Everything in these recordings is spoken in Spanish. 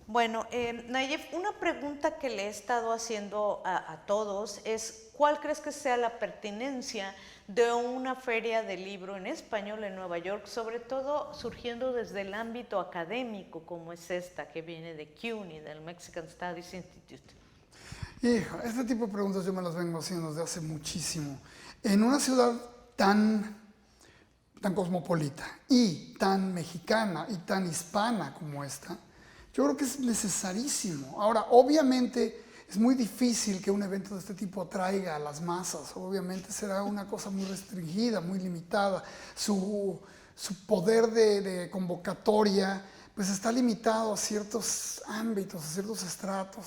Bueno, Nayef, una pregunta que le he estado haciendo a todos es, ¿cuál crees que sea la pertinencia de una feria de libro en español en Nueva York, sobre todo surgiendo desde el ámbito académico como es esta, que viene de CUNY, del Mexican Studies Institute? Hijo, este tipo de preguntas yo me las vengo haciendo desde hace muchísimo. En una ciudad tan cosmopolita y tan mexicana y tan hispana como esta, yo creo que es necesarísimo. Ahora, obviamente es muy difícil que un evento de este tipo atraiga a las masas. Obviamente será una cosa muy restringida, muy limitada. Su poder de convocatoria pues está limitado a ciertos ámbitos, a ciertos estratos,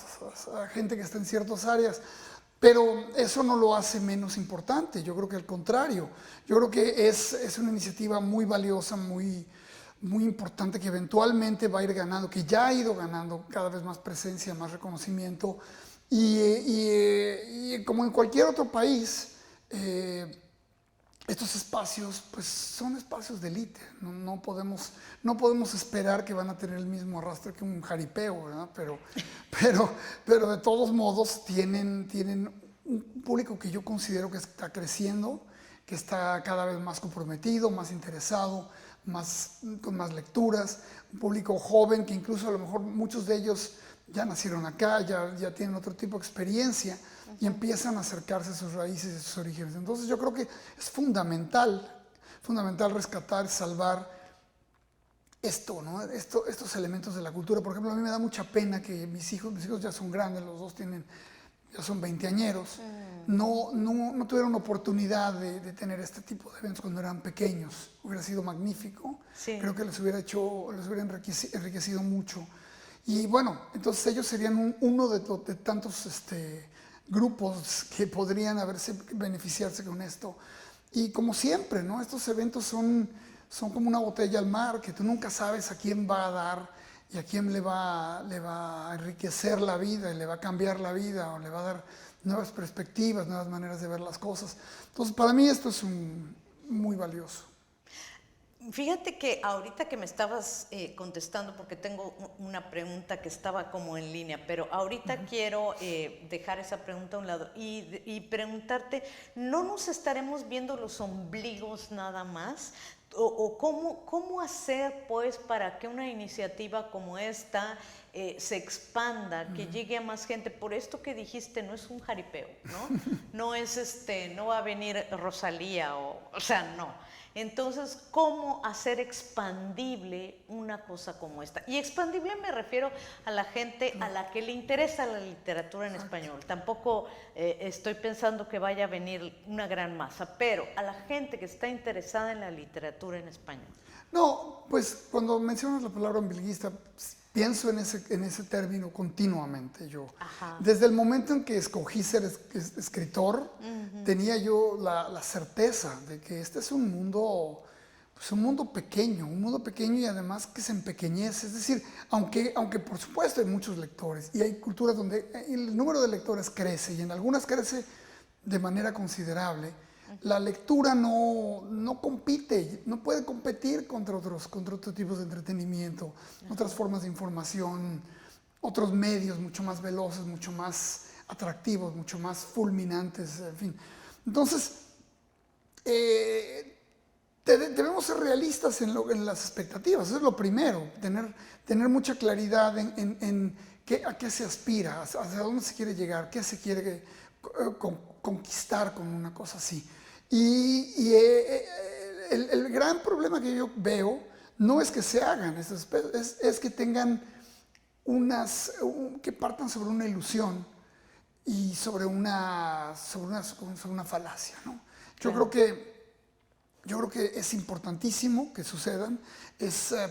a gente que está en ciertas áreas. Pero eso no lo hace menos importante, yo creo que al contrario. Yo creo que es una iniciativa muy valiosa, muy importante, que eventualmente va a ir ganando, que ya ha ido ganando cada vez más presencia, más reconocimiento. Y como en cualquier otro país, estos espacios pues son espacios de élite. No podemos esperar que van a tener el mismo arrastre que un jaripeo, ¿verdad? Pero de todos modos tienen un público que yo considero que está creciendo, que está cada vez más comprometido, más interesado, con más lecturas, un público joven que incluso a lo mejor muchos de ellos ya nacieron acá, ya tienen otro tipo de experiencia y empiezan a acercarse a sus raíces y a sus orígenes. Entonces yo creo que es fundamental rescatar, salvar esto, ¿no? Estos elementos de la cultura. Por ejemplo, a mí me da mucha pena que mis hijos ya son grandes, los dos ya son veinteañeros, no tuvieron oportunidad de tener este tipo de eventos cuando eran pequeños. Hubiera sido magnífico, Sí. creo que les hubiera enriquecido mucho. Y bueno, entonces ellos serían uno de tantos grupos que podrían beneficiarse con esto. Y como siempre, ¿no? Estos eventos son como una botella al mar, que tú nunca sabes a quién va a dar y a quién le va a enriquecer la vida y le va a cambiar la vida o le va a dar nuevas perspectivas, nuevas maneras de ver las cosas. Entonces, para mí esto es muy valioso. Fíjate que ahorita que me estabas contestando, porque tengo una pregunta que estaba como en línea, pero ahorita quiero dejar esa pregunta a un lado y preguntarte, ¿no nos estaremos viendo los ombligos nada más? ¿O cómo hacer pues para que una iniciativa como esta se expanda, que llegue a más gente? Por esto que dijiste, no es un jaripeo, ¿no? No es no va a venir Rosalía o sea, no. Entonces, ¿cómo hacer expandible una cosa como esta? Y expandible me refiero a la gente a la que le interesa la literatura en español. Tampoco estoy pensando que vaya a venir una gran masa, pero a la gente que está interesada en la literatura en español. No, pues cuando mencionas la palabra ombliguista, pienso en ese término continuamente yo. Ajá. Desde el momento en que escogí ser escritor, tenía yo la certeza de que este es un mundo, pues un mundo pequeño y además que se empequeñece. Es decir, aunque por supuesto hay muchos lectores y hay culturas donde el número de lectores crece y en algunas crece de manera considerable, la lectura no compite, no puede competir contra otros tipos de entretenimiento, otras formas de información, otros medios mucho más veloces, mucho más atractivos, mucho más fulminantes, en fin. Entonces, debemos ser realistas en las expectativas, eso es lo primero, tener mucha claridad en a qué se aspira, hacia dónde se quiere llegar, qué se quiere conquistar con una cosa así. Y el gran problema que yo veo no es que se hagan, es que tengan que partan sobre una ilusión y sobre una falacia, ¿no? Claro. Yo creo que es importantísimo que sucedan,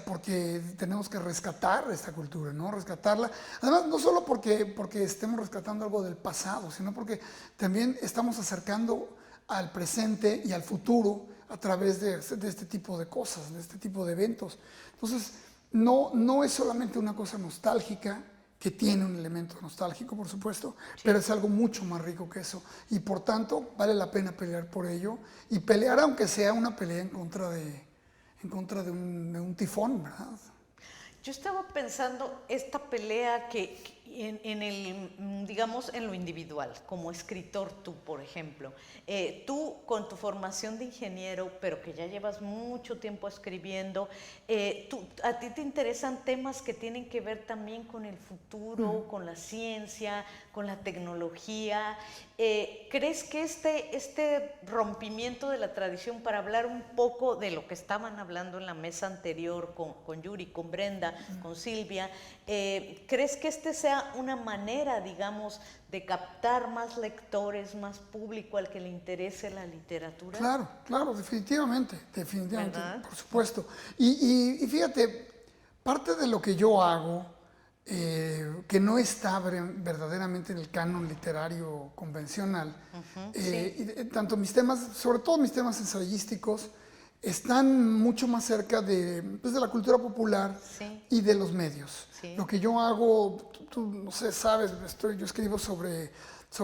porque tenemos que rescatar esta cultura, ¿no? Rescatarla. Además, no solo porque estemos rescatando algo del pasado, sino porque también estamos acercando al presente y al futuro a través de este tipo de cosas, de este tipo de eventos. Entonces, no es solamente una cosa nostálgica, que tiene un elemento nostálgico, por supuesto, sí, pero es algo mucho más rico que eso. Y por tanto, vale la pena pelear por ello. Y pelear, aunque sea una pelea en contra de un tifón, ¿verdad? Yo estaba pensando esta pelea en el, digamos, en lo individual, como escritor tú, por ejemplo. Tú con tu formación de ingeniero, pero que ya llevas mucho tiempo escribiendo, a ti te interesan temas que tienen que ver también con el futuro, con la ciencia, con la tecnología. ¿Crees que este rompimiento de la tradición, para hablar un poco de lo que estaban hablando en la mesa anterior con Yuri, con Brenda, con Silvia, ¿crees que este sea una manera, digamos, de captar más lectores, más público al que le interese la literatura? Claro, claro, definitivamente, ¿Verdad? por supuesto. Y fíjate, parte de lo que yo hago, que no está verdaderamente en el canon literario convencional, Sí. tanto mis temas, sobre todo mis temas ensayísticos, están mucho más cerca pues, de la cultura popular Sí. y de los medios. Sí. Lo que yo hago, tú no sé, sabes, yo escribo sobre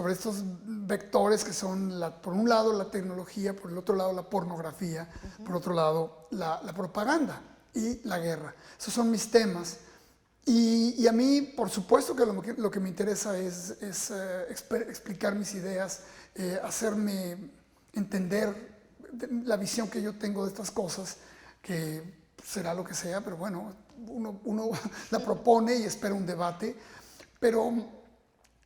estos vectores que son, por un lado, la tecnología, por el otro lado, la pornografía, por otro lado, la propaganda y la guerra. Esos son mis temas. Y a mí, por supuesto que lo que me interesa es explicar mis ideas, hacerme entender la visión que yo tengo de estas cosas, que será lo que sea, pero bueno, uno la propone y espera un debate. Pero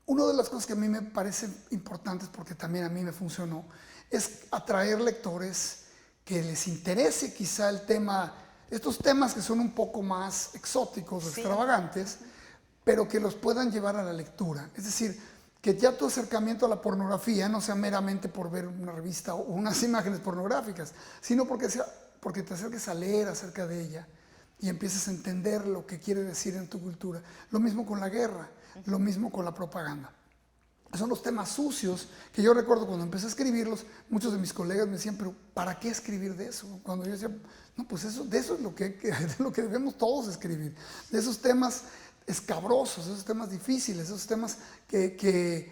una de las cosas que a mí me parecen importantes, porque también a mí me funcionó, es atraer lectores que les interese quizá el tema, estos temas que son un poco más exóticos, Sí. extravagantes, pero que los puedan llevar a la lectura. Es decir, que ya tu acercamiento a la pornografía no sea meramente por ver una revista o unas imágenes pornográficas, sino porque te acerques a leer acerca de ella y empieces a entender lo que quiere decir en tu cultura. Lo mismo con la guerra, lo mismo con la propaganda. Son los temas sucios que yo recuerdo cuando empecé a escribirlos, muchos de mis colegas me decían, pero ¿para qué escribir de eso? Cuando yo decía, no, pues de eso es lo que debemos todos escribir, de esos temas escabrosos, esos temas difíciles, esos temas que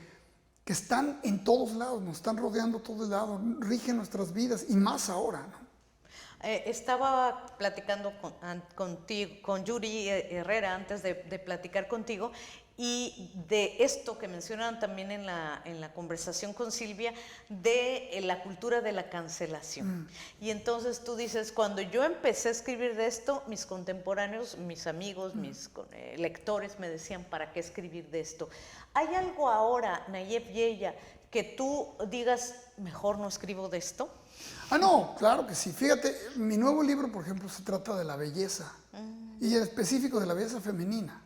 están en todos lados, nos están rodeando todos lados, rigen nuestras vidas y más ahora, ¿no? Estaba platicando con Yuri Herrera antes de platicar contigo, y de esto que mencionaban también en la conversación con Silvia, de la cultura de la cancelación. Y entonces tú dices, cuando yo empecé a escribir de esto, mis contemporáneos, mis amigos, mis lectores me decían, ¿para qué escribir de esto? ¿Hay algo ahora, Nayef Yeya, que tú digas, mejor no escribo de esto? No, claro que sí. Fíjate, mi nuevo libro, por ejemplo, se trata de la belleza, y en específico de la belleza femenina.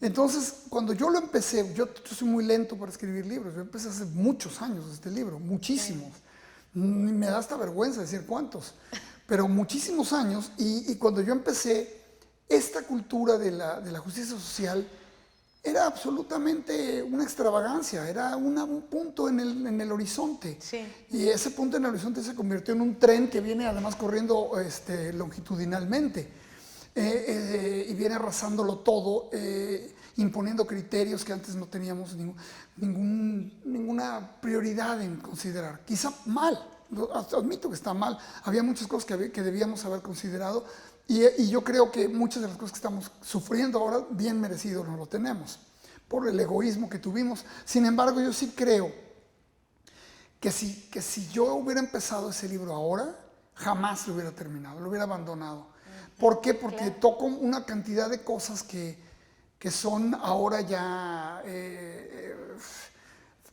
Entonces, cuando yo lo empecé, yo soy muy lento para escribir libros. Yo empecé hace muchos años este libro, muchísimos. Me da hasta vergüenza decir cuántos, pero muchísimos años. Y cuando yo empecé, esta cultura de la justicia social era absolutamente una extravagancia, era un punto en el horizonte. Sí. Y ese punto en el horizonte se convirtió en un tren que viene además corriendo longitudinalmente. Y viene arrasándolo todo, imponiendo criterios que antes no teníamos ninguna prioridad en considerar. Quizá mal, admito que está mal, había muchas cosas que debíamos haber considerado, y yo creo que muchas de las cosas que estamos sufriendo ahora, bien merecido no lo tenemos, por el egoísmo que tuvimos. Sin embargo, yo sí creo que si yo hubiera empezado ese libro ahora, jamás lo hubiera terminado, lo hubiera abandonado. ¿Por qué? Porque Claro. toco una cantidad de cosas que son ahora ya,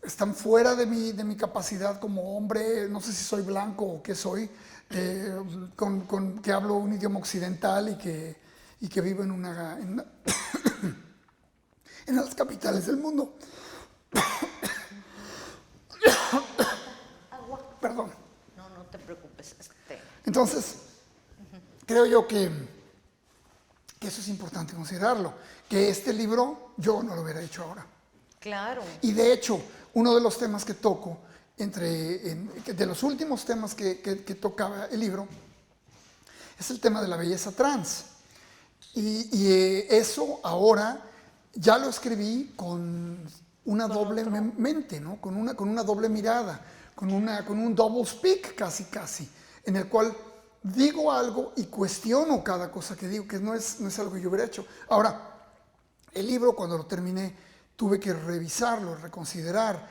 están fuera de mi capacidad como hombre. No sé si soy blanco o qué soy, que hablo un idioma occidental y que vivo en las capitales del mundo. Agua. Perdón. No te preocupes. Entonces, creo yo que eso es importante considerarlo, que este libro yo no lo hubiera hecho ahora. Claro. Y de hecho, uno de los temas que toco, de los últimos temas que tocaba el libro, es el tema de la belleza trans. Y eso ahora ya lo escribí con una doble mente, ¿no? Con una doble mirada, con un double speak casi, en el cual digo algo y cuestiono cada cosa que digo, que no es algo que yo hubiera hecho. Ahora, el libro, cuando lo terminé, tuve que revisarlo, reconsiderar,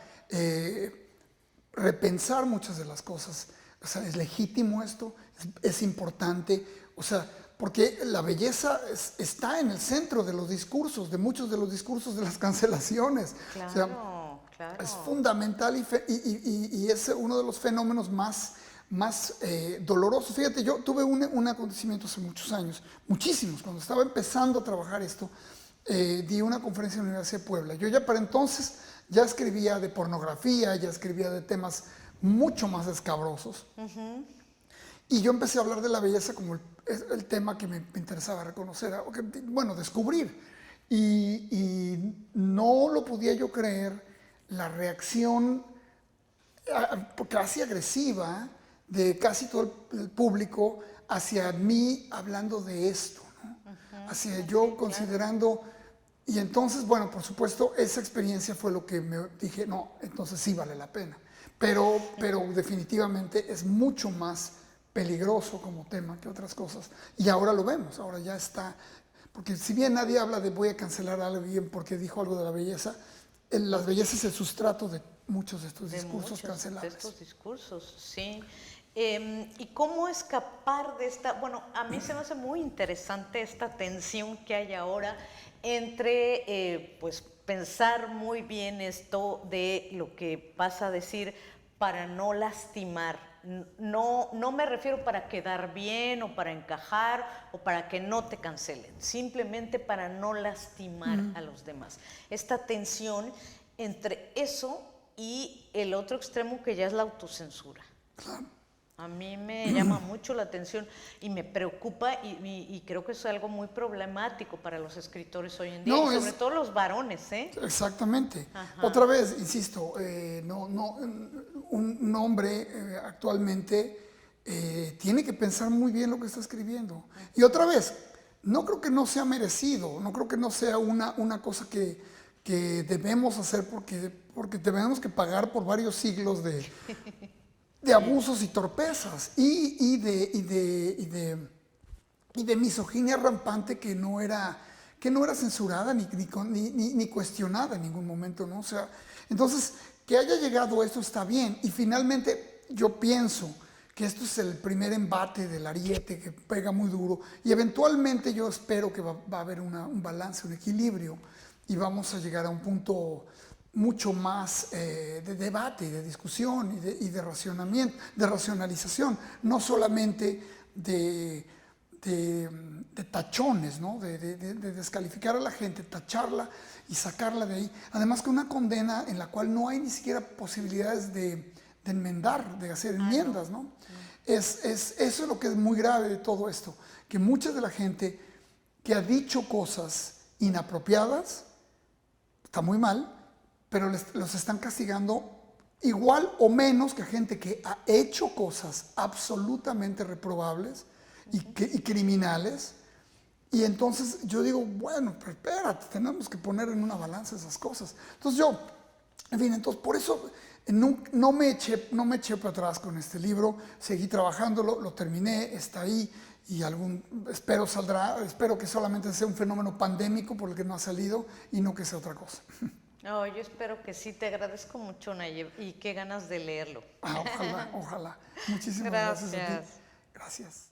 repensar muchas de las cosas. O sea, ¿es legítimo esto? ¿Es importante? O sea, porque la belleza está en el centro de los discursos, de muchos de los discursos de las cancelaciones. Claro, O sea, claro. es fundamental y es uno de los fenómenos más dolorosos. Fíjate, yo tuve un acontecimiento hace muchos años, muchísimos, cuando estaba empezando a trabajar esto, di una conferencia en la Universidad de Puebla. Yo ya para entonces ya escribía de pornografía, ya escribía de temas mucho más escabrosos. Y yo empecé a hablar de la belleza como el tema que me interesaba reconocer, bueno, descubrir. Y no lo podía yo creer, la reacción casi agresiva de casi todo el público hacia mí hablando de esto, ¿no? Hacia yo considerando... Y entonces, bueno, por supuesto, esa experiencia fue lo que me dije, no, entonces sí vale la pena. Pero definitivamente es mucho más peligroso como tema que otras cosas. Y ahora lo vemos, ahora ya está. Porque si bien nadie habla de voy a cancelar a alguien porque dijo algo de la belleza, la belleza es el sustrato de muchos de estos discursos cancelables. De estos discursos, sí. ¿Y cómo escapar de esta? Bueno, a mí se me hace muy interesante esta tensión que hay ahora entre, pues, pensar muy bien esto de lo que vas a decir para no lastimar. No me refiero para quedar bien o para encajar o para que no te cancelen, simplemente para no lastimar a los demás. Esta tensión entre eso y el otro extremo que ya es la autocensura. Claro. A mí me llama mucho la atención y me preocupa y creo que es algo muy problemático para los escritores hoy en día, y sobre todo los varones, ¿eh? Exactamente. Ajá. Otra vez, insisto, un hombre actualmente tiene que pensar muy bien lo que está escribiendo. Y otra vez, no creo que no sea merecido, no creo que no sea una cosa que debemos hacer porque tenemos que pagar por varios siglos de abusos y torpezas y de misoginia rampante que no era censurada ni cuestionada en ningún momento, ¿no? O sea, entonces, que haya llegado esto está bien. Y finalmente, yo pienso que esto es el primer embate del ariete que pega muy duro. Y eventualmente yo espero que va a haber un balance, un equilibrio. Y vamos a llegar a un punto mucho más de debate, de discusión y de racionamiento, de racionalización, no solamente de tachones, ¿no? de descalificar a la gente, tacharla y sacarla de ahí. Además, con una condena en la cual no hay ni siquiera posibilidades de enmendar, de hacer enmiendas, ¿no? Eso es lo que es muy grave de todo esto, que mucha de la gente que ha dicho cosas inapropiadas, está muy mal, pero los están castigando igual o menos que gente que ha hecho cosas absolutamente reprobables y criminales. Y entonces yo digo, bueno, pero espérate, tenemos que poner en una balanza esas cosas. Entonces en fin, entonces por eso no me eché para atrás con este libro, seguí trabajándolo, lo terminé, está ahí y espero que solamente sea un fenómeno pandémico por el que no ha salido y no que sea otra cosa. No, yo espero que sí, te agradezco mucho, Nayib, y qué ganas de leerlo. Ojalá. Muchísimas gracias a ti. Gracias.